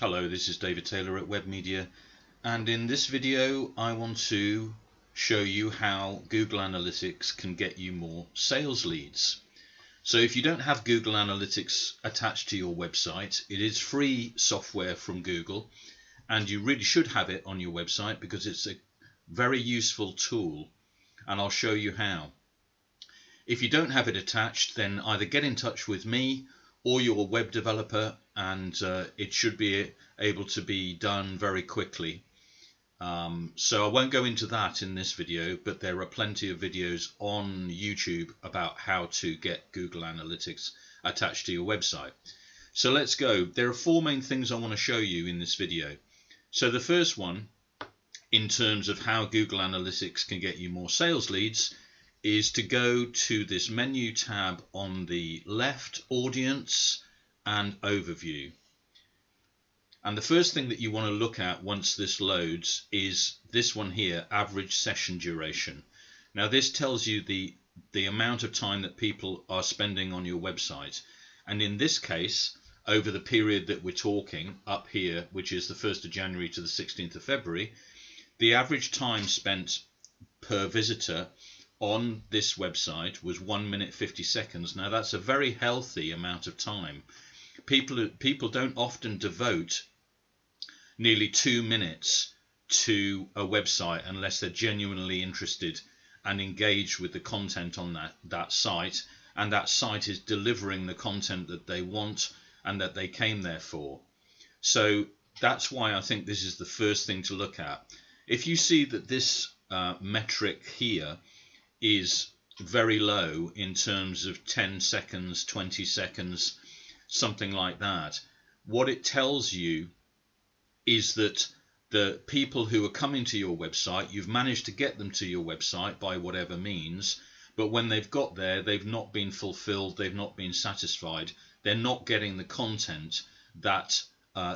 Hello, this is David Taylor at Web Media, and in this video I want to show you how Google Analytics can get you more sales leads. So if you don't have Google Analytics attached to your website, it is free software from Google, and you really should have it on your website because it's a very useful tool, and I'll show you how. If you don't have it attached, then either get in touch with me or your web developer, and it should be able to be done very quickly. So I won't go into that in this video, but there are plenty of videos on YouTube about how to get Google Analytics attached to your website. So let's go. There are four main things I want to show you in this video. So the first one, in terms of how Google Analytics can get you more sales leads, is to go to this menu tab on the left, Audience and Overview. And the first thing that you want to look at once this loads is this one here, Average Session Duration. Now this tells you the amount of time that people are spending on your website, and in this case, over the period that we're talking up here, which is the 1st of January to the 16th of February, the average time spent per visitor on this website was 1 minute 50 seconds. Now that's a very healthy amount of time. People don't often devote nearly 2 minutes to a website unless they're genuinely interested and engaged with the content on that site, and that site is delivering the content that they want and that they came there for. So that's why I think this is the first thing to look at. If you see that this metric here is very low in terms of 10 seconds, 20 seconds, something like that, what it tells you is that the people who are coming to your website, you've managed to get them to your website by whatever means, but when they've got there, they've not been fulfilled, they've not been satisfied, they're not getting the content that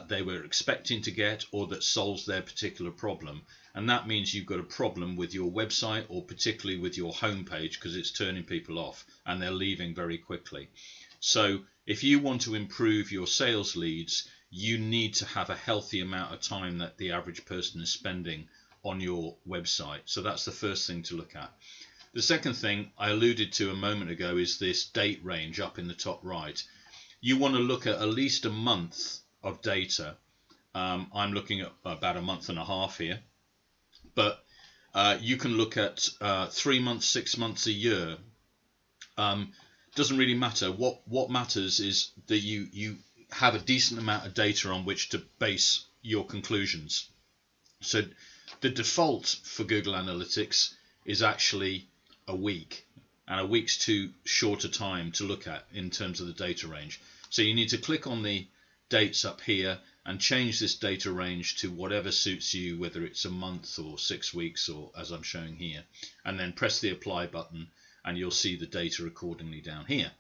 they were expecting to get or that solves their particular problem. And that means you've got a problem with your website, or particularly with your homepage, because it's turning people off and they're leaving very quickly. So if you want to improve your sales leads, you need to have a healthy amount of time that the average person is spending on your website. So that's the first thing to look at. The second thing I alluded to a moment ago is this date range up in the top right. You want to look at least a month of data. I'm looking at about a month and a half here, but you can look at 3 months, 6 months, a year. Doesn't really matter. What matters is that you have a decent amount of data on which to base your conclusions. So the default for Google Analytics is actually a week, and a week's too short a time to look at in terms of the data range. So you need to click on the dates up here and change this data range to whatever suits you, whether it's a month or 6 weeks, or as I'm showing here, and then press the apply button and you'll see the data accordingly down here.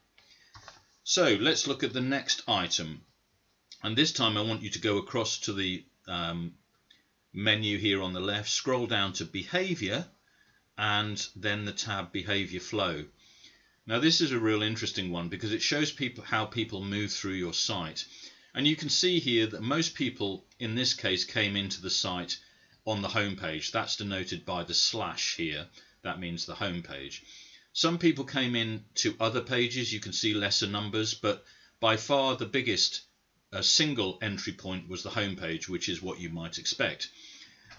So let's look at the next item, and this time I want you to go across to the menu here on the left, scroll down to behavior, and then the tab behavior flow. Now this is a real interesting one because it shows people how people move through your site. And you can see here that most people in this case came into the site on the home page. That's denoted by the slash here. That means the home page. Some people came in to other pages. You can see lesser numbers, but by far the biggest single entry point was the home page, which is what you might expect.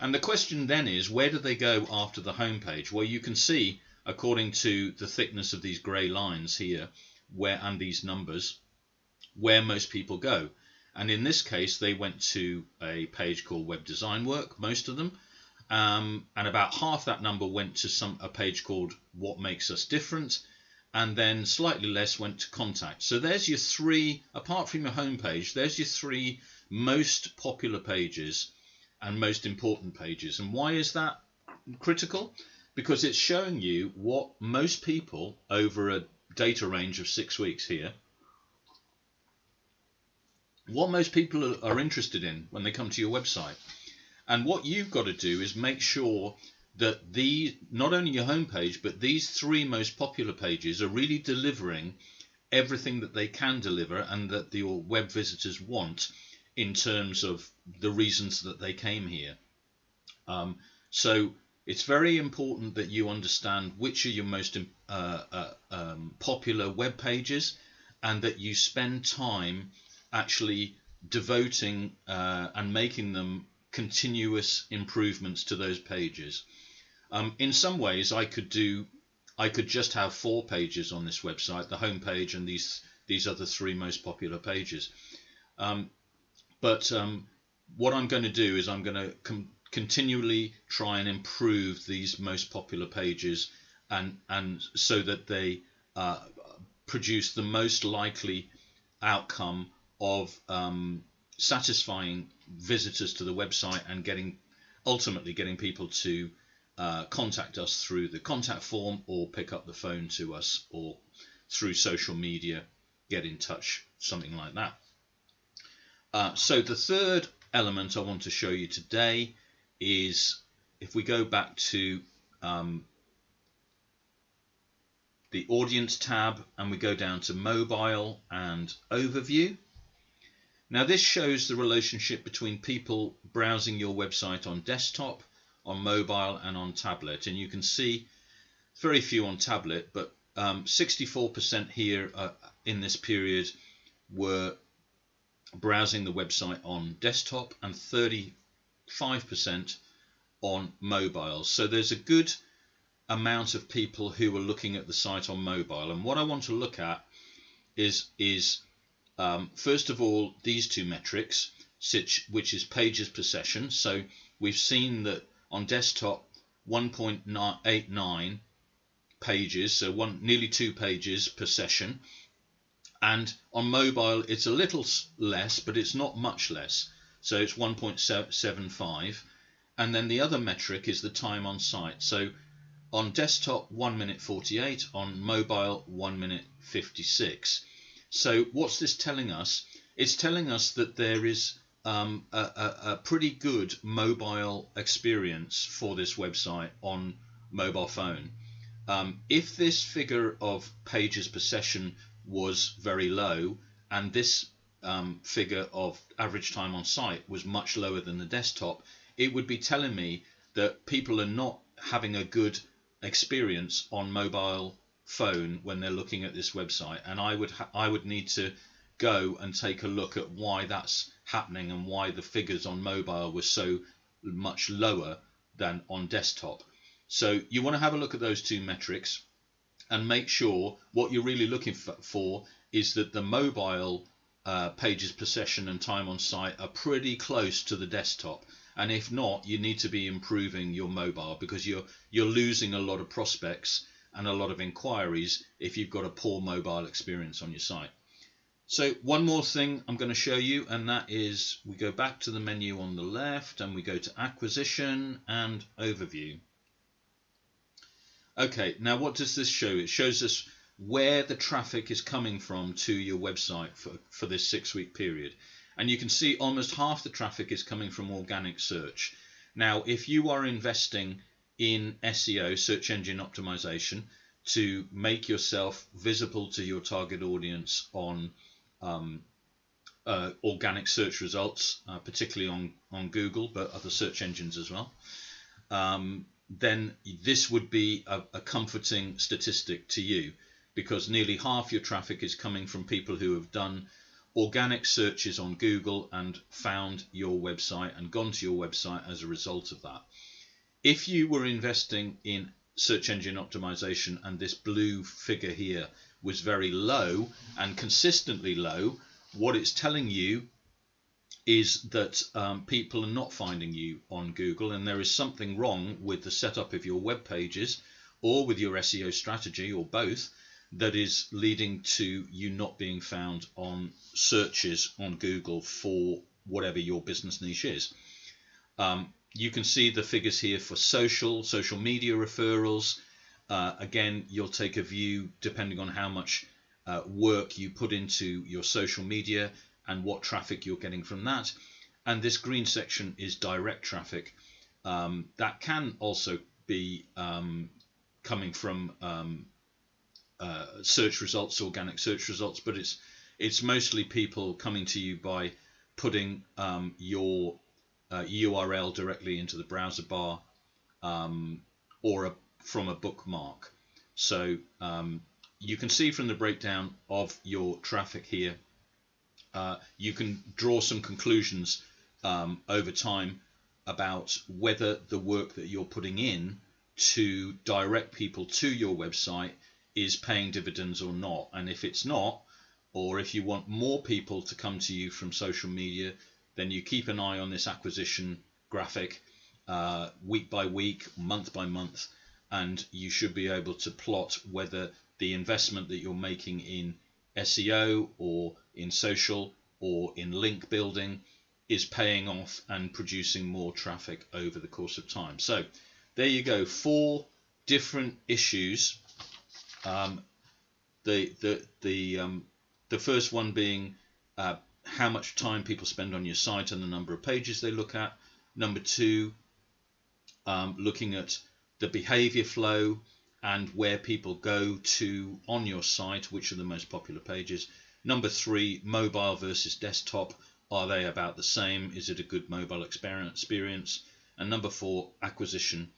And the question then is, where do they go after the home page? Well, you can see, according to the thickness of these grey lines here, and these numbers, where most people go. And in this case, they went to a page called Web Design Work, most of them, and about half that number went to a page called What Makes Us Different, and then slightly less went to Contact. So there's your three, apart from your home page, there's your three most popular pages and most important pages. And why is that critical? Because it's showing you what most people over a data range of 6 weeks here, what most people are interested in when they come to your website. And what you've got to do is make sure that not only your homepage, but these three most popular pages are really delivering everything that they can deliver and that your web visitors want in terms of the reasons that they came here. So it's very important that you understand which are your most popular web pages, and that you spend time actually devoting and making them continuous improvements to those pages. In some ways, I could just have 4 pages on this website, the home page and these other 3 most popular pages. But what I'm going to do is I'm going to continually try and improve these most popular pages, and so that they produce the most likely outcome of satisfying visitors to the website and ultimately getting people to contact us through the contact form, or pick up the phone to us, or through social media, get in touch, something like that. So the third element I want to show you today is, if we go back to the audience tab and we go down to mobile and overview. Now this shows the relationship between people browsing your website on desktop, on mobile and on tablet, and you can see very few on tablet, but 64% here in this period were browsing the website on desktop, and 35% on mobile. So there's a good amount of people who are looking at the site on mobile. And what I want to look at is first of all these 2 metrics, which is pages per session. So we've seen that on desktop 1.89 pages, so nearly 2 pages per session, and on mobile it's a little less, but it's not much less, so it's 1.75. And then the other metric is the time on site. So on desktop 1 minute 48, on mobile 1 minute 56. So what's this telling us? It's telling us that there is a pretty good mobile experience for this website on mobile phone. If this figure of pages per session was very low, and this figure of average time on site was much lower than the desktop, it would be telling me that people are not having a good experience on mobile phone when they're looking at this website, and I would need to go and take a look at why that's happening, and why the figures on mobile were so much lower than on desktop. So you want to have a look at those 2 metrics and make sure what you're really looking for is that the mobile pages per session and time on site are pretty close to the desktop. And if not, you need to be improving your mobile, because you're losing a lot of prospects and a lot of inquiries if you've got a poor mobile experience on your site. So one more thing I'm going to show you, and that is we go back to the menu on the left and we go to acquisition and overview. Okay, now what does this show? It shows us where the traffic is coming from to your website for this 6-week period. And you can see almost half the traffic is coming from organic search. Now, if you are investing in SEO, search engine optimization, to make yourself visible to your target audience on organic search results, particularly on Google, but other search engines as well, then this would be a comforting statistic to you, because nearly half your traffic is coming from people who have done organic searches on Google and found your website and gone to your website as a result of that. If you were investing in search engine optimization and this blue figure here was very low and consistently low, what it's telling you is that people are not finding you on Google, and there is something wrong with the setup of your web pages or with your SEO strategy, or both, that is leading to you not being found on searches on Google for whatever your business niche is. You can see the figures here for social media referrals. Again, you'll take a view depending on how much work you put into your social media and what traffic you're getting from that. And this green section is direct traffic. That can also be coming from search results, organic search results, but it's mostly people coming to you by putting your URL directly into the browser bar or from a bookmark. So you can see from the breakdown of your traffic here, you can draw some conclusions over time about whether the work that you're putting in to direct people to your website is paying dividends or not. And if it's not, or if you want more people to come to you from social media, then you keep an eye on this acquisition graphic week by week, month by month, and you should be able to plot whether the investment that you're making in SEO or in social or in link building is paying off and producing more traffic over the course of time. So there you go, 4 different issues. The first one being how much time people spend on your site and the number of pages they look at. Number 2, looking at the behavior flow and where people go to on your site, which are the most popular pages. Number 3, mobile versus desktop. Are they about the same? Is it a good mobile experience? And number 4, acquisition.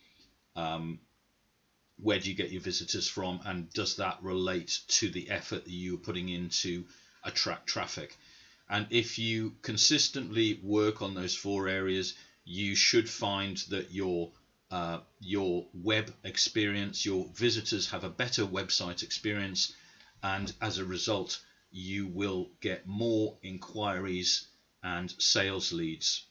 Where do you get your visitors from, and does that relate to the effort that you're putting in to attract traffic? And if you consistently work on those 4 areas, you should find that your web experience, your visitors have a better website experience, and as a result you will get more inquiries and sales leads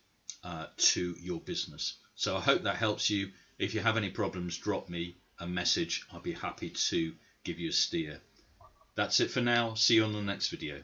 to your business. So I hope that helps you. If you have any problems, drop me a message. I'll be happy to give you a steer. That's it for now. See you on the next video.